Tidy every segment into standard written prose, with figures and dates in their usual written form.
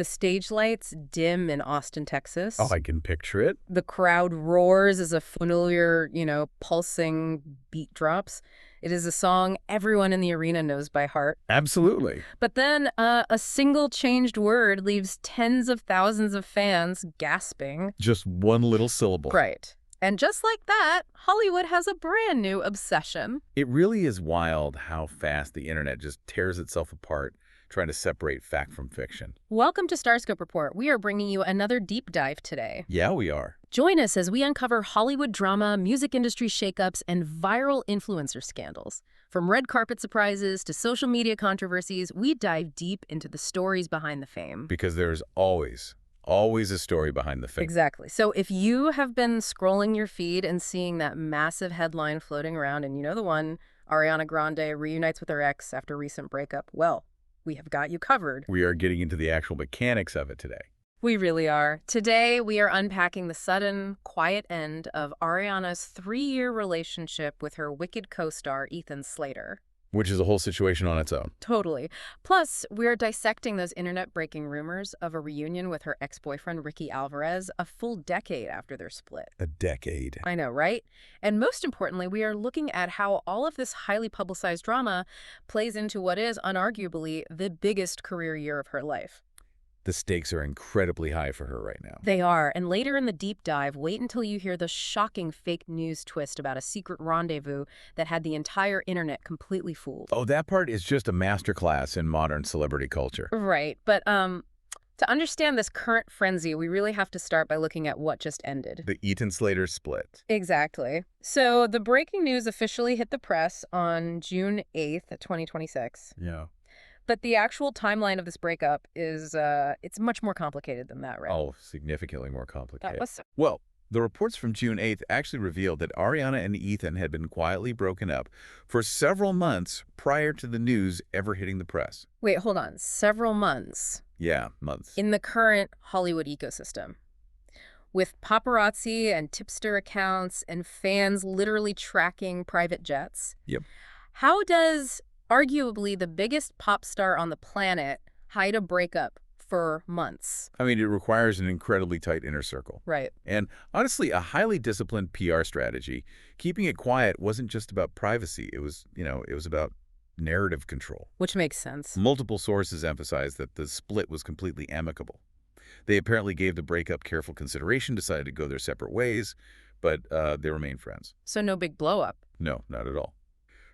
The stage lights dim in Austin, Oh, Texas. I can picture it. The crowd roars as a familiar, pulsing beat drops. It is a song everyone in the arena knows by heart. Absolutely. But then a single changed word leaves tens of thousands of fans gasping. Just one little syllable. Right. And just like that, Hollywood has a brand new obsession. It really is wild how fast the internet just tears itself apart trying to separate fact from fiction. Welcome to Starscope Report. We are bringing you another deep dive today. Yeah, we are. Join us as we uncover Hollywood drama, music industry shakeups, and viral influencer scandals. From red carpet surprises to social media controversies, we dive deep into the stories behind the fame. Because there's always a story behind the fame. Exactly. So if you have been scrolling your feed and seeing that massive headline floating around, and you know the one, Ariana Grande reunites with her ex after recent breakup, well, we have got you covered. We are getting into the actual mechanics of it today. We really are. Today, we are unpacking the sudden, quiet end of Ariana's 3-year relationship with her Wicked co-star, Ethan Slater. Which is a whole situation on its own. Totally. Plus, we're dissecting those internet-breaking rumors of a reunion with her ex-boyfriend, Alvarez, a full decade after their split. A decade. I know, right? And most importantly, we are looking at how all of this highly publicized drama plays into what is, unarguably, the biggest career year of her life. The stakes are incredibly high for her right now. They are, and later in the deep dive, wait until you hear the shocking fake news twist about a secret rendezvous that had the entire internet completely fooled. Oh, that part is just a masterclass in modern celebrity culture. Right, but to understand this current frenzy, we really have to start by looking at what just ended. The Ethan Slater split. Exactly. So the breaking news officially hit the press on June 8th, 2026. Yeah. But the actual timeline of this breakup is, it's much more complicated than that, right? Oh, significantly more complicated. That was Well, the reports from June 8th actually revealed that Ariana and Ethan had been quietly broken up for several months prior to the news ever hitting the press. Wait, hold on. Several months. Yeah, months. In the current Hollywood ecosystem. With paparazzi and tipster accounts and fans literally tracking private jets. Yep. How does arguably the biggest pop star on the planet hide a breakup for months? I mean, it requires an incredibly tight inner circle. Right. And honestly, a highly disciplined PR strategy. Keeping it quiet wasn't just about privacy. It was about narrative control. Which makes sense. Multiple sources emphasized that the split was completely amicable. They apparently gave the breakup careful consideration, decided to go their separate ways, but they remain friends. So no big blow up. No, not at all.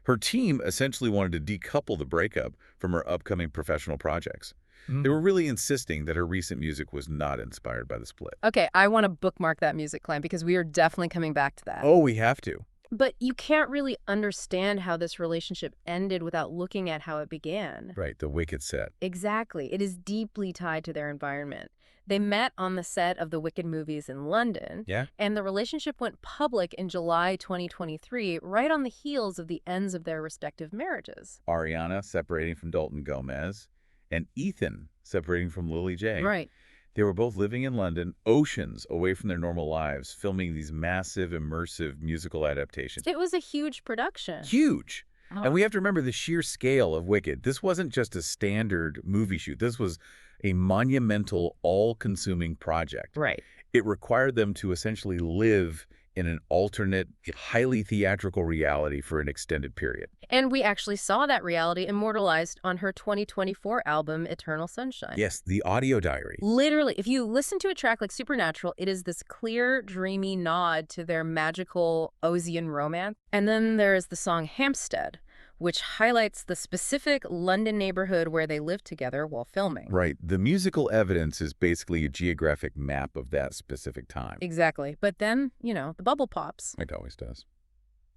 Her team essentially wanted to decouple the breakup from her upcoming professional projects. They were really insisting that her recent music was not inspired by the split. Okay, I want to bookmark that music climb because we are definitely coming back to that. Oh, we have to. But you can't really understand how this relationship ended without looking at how it began. Right, the Wicked set. Exactly. It is deeply tied to their environment. They met on the set of the Wicked movies in London. Yeah? And the relationship went public in July 2023, right on the heels of the ends of their respective marriages. Ariana separating from Dalton Gomez, and Ethan separating from Lily J. Right. They were both living in London, oceans away from their normal lives, filming these massive, immersive musical adaptations. It was a huge production. Huge! Oh. And we have to remember the sheer scale of Wicked. This wasn't just a standard movie shoot. This was a monumental, all-consuming project. Right. It required them to essentially live in an alternate, highly theatrical reality for an extended period. And we actually saw that reality immortalized on her 2024 album, Eternal Sunshine. Yes, the audio diary. Literally, if you listen to a track like Supernatural, it is this clear, dreamy nod to their magical Ozian romance. And then there is the song Hampstead, which highlights the specific London neighborhood where they lived together while filming. Right. The musical evidence is basically a geographic map of that specific time. Exactly. But then, the bubble pops. It always does.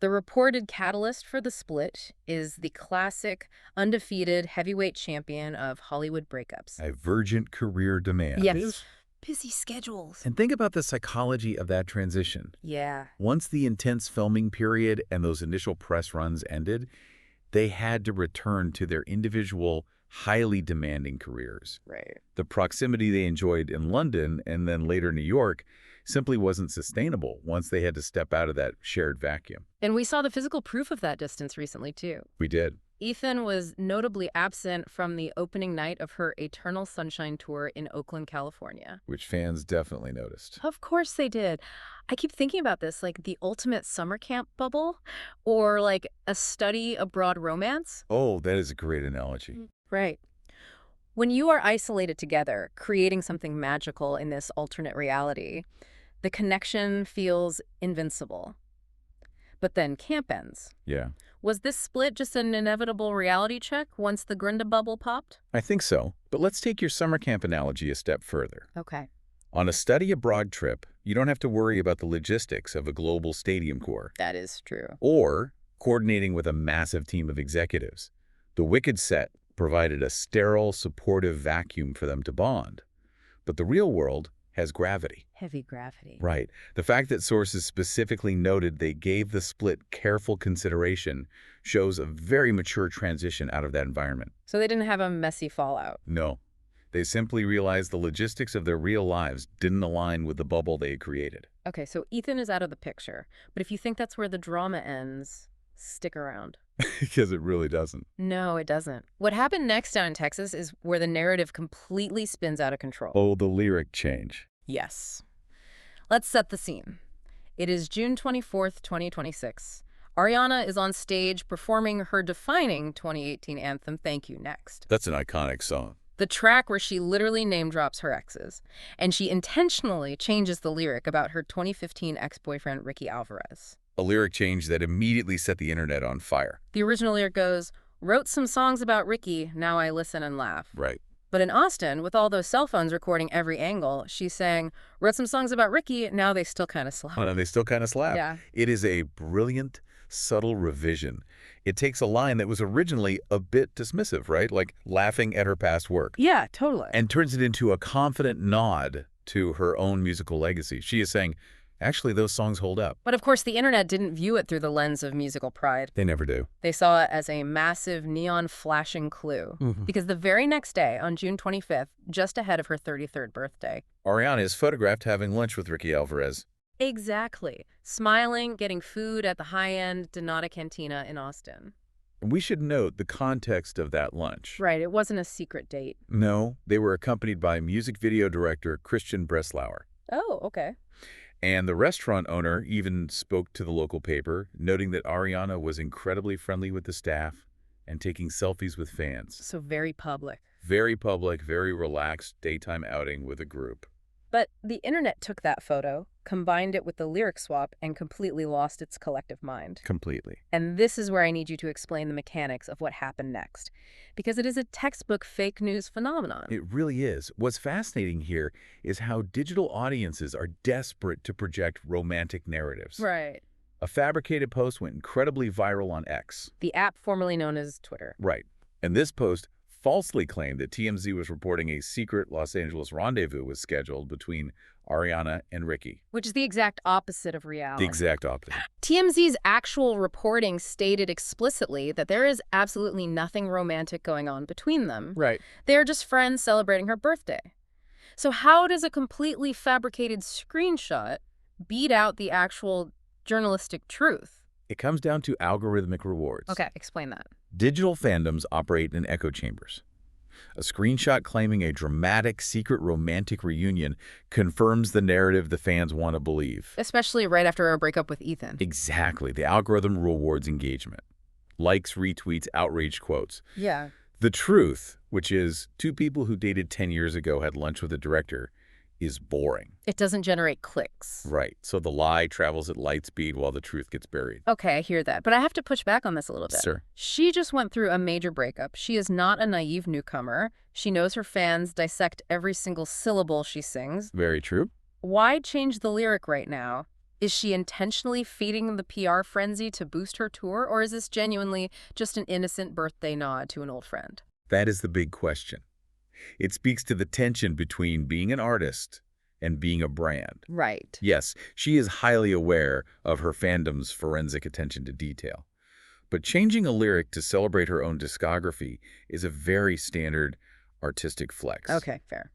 The reported catalyst for the split is the classic, undefeated heavyweight champion of Hollywood breakups. Divergent career demand. Yes. Busy schedules. And think about the psychology of that transition. Yeah. Once the intense filming period and those initial press runs ended, they had to return to their individual, highly demanding careers. Right. The proximity they enjoyed in London and then later New York simply wasn't sustainable once they had to step out of that shared vacuum. And we saw the physical proof of that distance recently, too. We did. Ethan was notably absent from the opening night of her Eternal Sunshine tour in Oakland, California. Which fans definitely noticed. Of course they did. I keep thinking about this, like the ultimate summer camp bubble or like a study abroad romance. Oh, that is a great analogy. Right. When you are isolated together, creating something magical in this alternate reality, the connection feels invincible. But then camp ends. Yeah. Was this split just an inevitable reality check once the Grinda bubble popped? I think so. But let's take your summer camp analogy a step further. Okay. On a study abroad trip, you don't have to worry about the logistics of a global stadium tour That is true. or coordinating with a massive team of executives. The Wicked set provided a sterile, supportive vacuum for them to bond. But the real world has gravity. Heavy gravity. Right. The fact that sources specifically noted they gave the split careful consideration shows a very mature transition out of that environment. So they didn't have a messy fallout. No. They simply realized the logistics of their real lives didn't align with the bubble they had created. Okay, so Ethan is out of the picture. But if you think that's where the drama ends, stick around. Because it really doesn't. No, it doesn't. What happened next down in Texas is where the narrative completely spins out of control. Oh, the lyric change. Yes. Let's set the scene. It is June 24th, 2026. Ariana is on stage performing her defining 2018 anthem, Thank You, Next. That's an iconic song. The track where she literally name drops her exes. And she intentionally changes the lyric about her 2015 ex-boyfriend, Ricky Alvarez. A lyric change that immediately set the internet on fire. The original lyric goes, wrote some songs about Ricky, now I listen and laugh. Right. But in Austin, with all those cell phones recording every angle, she's saying, wrote some songs about Ricky, now they still kind of slap. Oh, no, they still kind of slap. Yeah. It is a brilliant, subtle revision. It takes a line that was originally a bit dismissive, right? Like laughing at her past work. Yeah, totally. And turns it into a confident nod to her own musical legacy. She is saying, actually, those songs hold up. But of course, the internet didn't view it through the lens of musical pride. They never do. They saw it as a massive neon flashing clue. Because the very next day, on June 25th, just ahead of her 33rd birthday. Ariana is photographed having lunch with Ricky Alvarez. Exactly. Smiling, getting food at the high-end Nada Cantina in Austin. We should note the context of that lunch. Right, it wasn't a secret date. No, they were accompanied by music video director Christian Breslauer. Oh, okay. And the restaurant owner even spoke to the local paper, noting that Ariana was incredibly friendly with the staff and taking selfies with fans. So very public. Very public, very relaxed daytime outing with a group. But the internet took that photo, combined it with the lyric swap, and completely lost its collective mind. Completely. And this is where I need you to explain the mechanics of what happened next. Because it is a textbook fake news phenomenon. It really is. What's fascinating here is how digital audiences are desperate to project romantic narratives. Right. A fabricated post went incredibly viral on X. The app formerly known as Twitter. Right. And this post falsely claimed that TMZ was reporting a secret Los Angeles rendezvous was scheduled between Ariana and Ricky. Which is the exact opposite of reality. The exact opposite. TMZ's actual reporting stated explicitly that there is absolutely nothing romantic going on between them. Right. They're just friends celebrating her birthday. So how does a completely fabricated screenshot beat out the actual journalistic truth? It comes down to algorithmic rewards. Okay, explain that. Digital fandoms operate in echo chambers. A screenshot claiming a dramatic, secret romantic reunion confirms the narrative the fans want to believe. Especially right after a breakup with Ethan. Exactly. The algorithm rewards engagement. Likes, retweets, outraged quotes. Yeah. The truth, which is two people who dated 10 years ago had lunch with a director, is boring. It doesn't generate clicks. Right. So the lie travels at light speed while the truth gets buried. Okay, I hear that. But I have to push back on this a little bit. Sir. She just went through a major breakup. She is not a naive newcomer. She knows her fans dissect every single syllable she sings. Very true. Why change the lyric right now? Is she intentionally feeding the PR frenzy to boost her tour, or is this genuinely just an innocent birthday nod to an old friend? That is the big question. It speaks to the tension between being an artist and being a brand. Right. Yes, she is highly aware of her fandom's forensic attention to detail. But changing a lyric to celebrate her own discography is a very standard artistic flex. Okay, fair.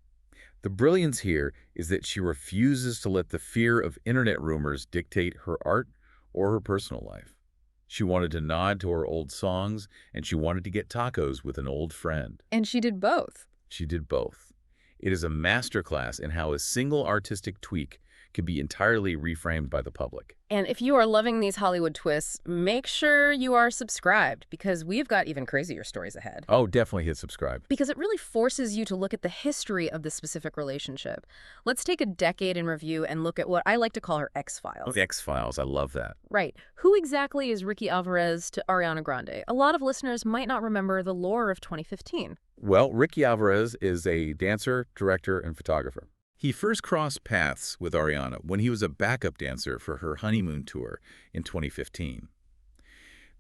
The brilliance here is that she refuses to let the fear of internet rumors dictate her art or her personal life. She wanted to nod to her old songs, and she wanted to get tacos with an old friend. And she did both. She did both. It is a masterclass in how a single artistic tweak can be entirely reframed by the public. And if you are loving these Hollywood twists, make sure you are subscribed because we've got even crazier stories ahead. Oh, definitely hit subscribe. Because it really forces you to look at the history of this specific relationship. Let's take a decade in review and look at what I like to call her X-Files. Oh, the X-Files, I love that. Right. Who exactly is Ricky Alvarez to Ariana Grande? A lot of listeners might not remember the lore of 2015. Well, Ricky Alvarez is a dancer, director, and photographer. He first crossed paths with Ariana when he was a backup dancer for her honeymoon tour in 2015.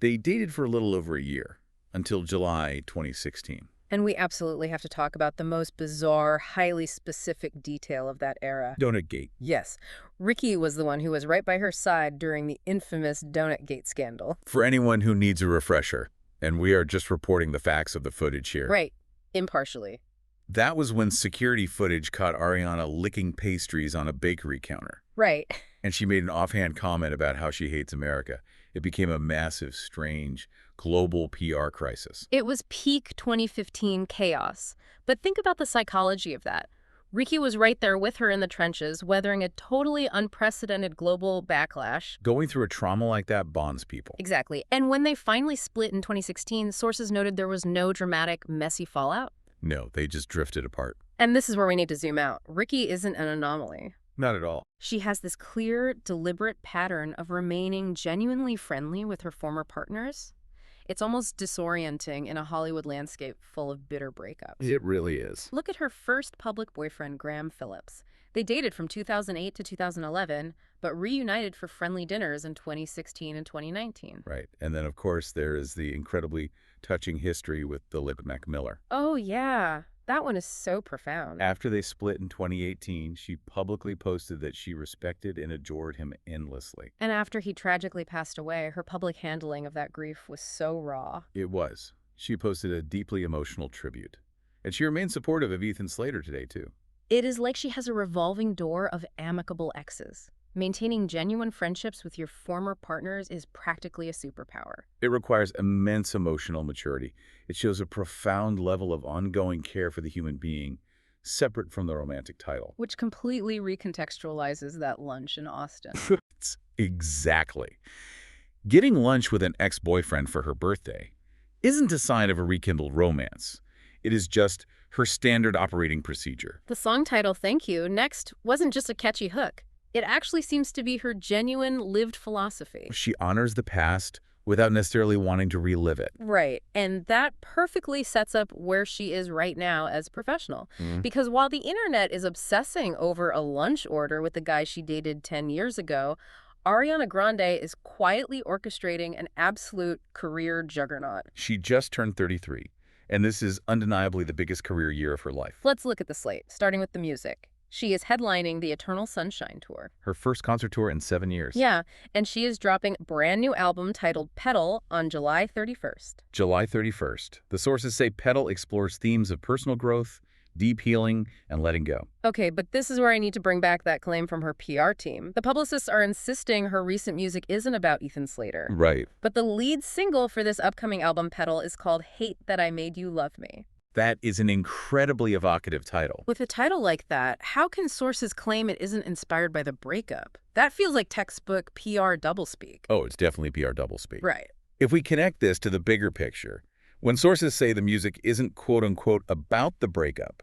They dated for a little over a year, until July 2016. And we absolutely have to talk about the most bizarre, highly specific detail of that era. Donut Gate. Yes. Ricky was the one who was right by her side during the infamous Donut Gate scandal. For anyone who needs a refresher, and we are just reporting the facts of the footage here. Right. Impartially. That was when security footage caught Ariana licking pastries on a bakery counter. Right. And she made an offhand comment about how she hates America. It became a massive, strange, global PR crisis. It was peak 2015 chaos. But think about the psychology of that. Ricky was right there with her in the trenches, weathering a totally unprecedented global backlash. Going through a trauma like that bonds people. Exactly. And when they finally split in 2016, sources noted there was no dramatic, messy fallout. No, they just drifted apart. And this is where we need to zoom out. Ricky isn't an anomaly. Not at all. She has this clear, deliberate pattern of remaining genuinely friendly with her former partners. It's almost disorienting in a Hollywood landscape full of bitter breakups. It really is. Look at her first public boyfriend, Graham Phillips. They dated from 2008 to 2011, but reunited for friendly dinners in 2016 and 2019. Right. And then, of course, there is the incredibly touching history with the Lip Mac Miller. Oh, yeah. That one is so profound. After they split in 2018, she publicly posted that she respected and adored him endlessly. And after he tragically passed away, her public handling of that grief was so raw. It was. She posted a deeply emotional tribute. And she remains supportive of Ethan Slater today, too. It is like she has a revolving door of amicable exes. Maintaining genuine friendships with your former partners is practically a superpower. It requires immense emotional maturity. It shows a profound level of ongoing care for the human being, separate from the romantic title. Which completely recontextualizes that lunch in Austin. Exactly. Getting lunch with an ex-boyfriend for her birthday isn't a sign of a rekindled romance. It is just her standard operating procedure. The song title, Thank You, Next, wasn't just a catchy hook. It actually seems to be her genuine lived philosophy. She honors the past without necessarily wanting to relive it. Right. And that perfectly sets up where she is right now as a professional. Because while the internet is obsessing over a lunch order with the guy she dated 10 years ago, Ariana Grande is quietly orchestrating an absolute career juggernaut. She just turned 33, and this is undeniably the biggest career year of her life. Let's look at the slate, starting with the music. She is headlining the Eternal Sunshine Tour. Her first concert tour in 7 years. Yeah, and she is dropping a brand new album titled Petal on July 31st. July 31st. The sources say Petal explores themes of personal growth, deep healing, and letting go. Okay, but this is where I need to bring back that claim from her PR team. The publicists are insisting her recent music isn't about Ethan Slater. Right. But the lead single for this upcoming album, Petal, is called Hate That I Made You Love Me. That is an incredibly evocative title. With a title like that, how can sources claim it isn't inspired by the breakup? That feels like textbook PR doublespeak. Oh, it's definitely PR doublespeak. Right. If we connect this to the bigger picture, when sources say the music isn't quote-unquote about the breakup,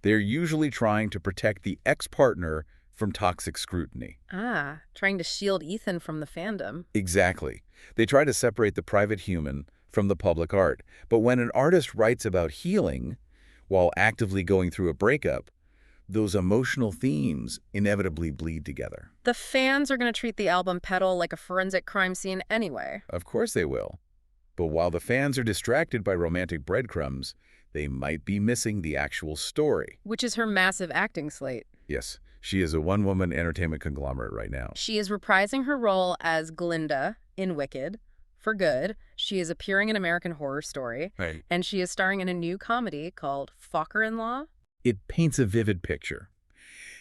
they're usually trying to protect the ex-partner from toxic scrutiny. Ah, trying to shield Ethan from the fandom. Exactly. They try to separate the private human from the public art. But when an artist writes about healing while actively going through a breakup, those emotional themes inevitably bleed together. The fans are going to treat the album Petal like a forensic crime scene anyway. Of course they will. But while the fans are distracted by romantic breadcrumbs, they might be missing the actual story. Which is her massive acting slate. Yes, she is a one-woman entertainment conglomerate right now. She is reprising her role as Glinda in Wicked. For good, she is appearing in American Horror Story, Right. and she is starring in a new comedy called Focker-in-Law. It paints a vivid picture.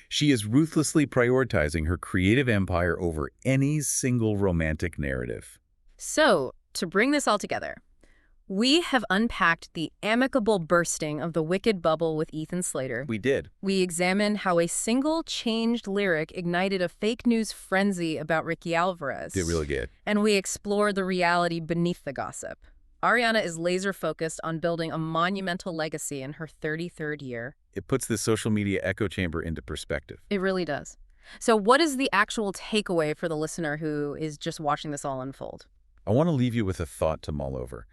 She is ruthlessly prioritizing her creative empire over any single romantic narrative. So, to bring this all together, we have unpacked the amicable bursting of the Wicked bubble with Ethan Slater. We did. We examined how a single changed lyric ignited a fake news frenzy about Ricky Alvarez. Did really good. And we explored the reality beneath the gossip. Ariana is laser-focused on building a monumental legacy in her 33rd year. It puts the social media echo chamber into perspective. It really does. So what is the actual takeaway for the listener who is just watching this all unfold? I want to leave you with a thought to mull over.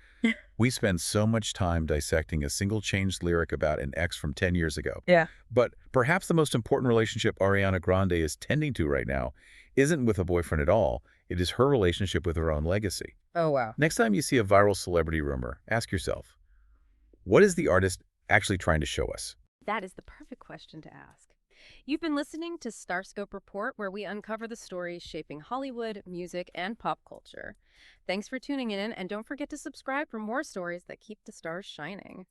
We spend so much time dissecting a single changed lyric about an ex from 10 years ago. Yeah. But perhaps the most important relationship Ariana Grande is tending to right now isn't with a boyfriend at all. It is her relationship with her own legacy. Oh, wow. Next time you see a viral celebrity rumor, ask yourself, what is the artist actually trying to show us? That is the perfect question to ask. You've been listening to Starscope Report, where we uncover the stories shaping Hollywood, music, and pop culture. Thanks for tuning in, and don't forget to subscribe for more stories that keep the stars shining.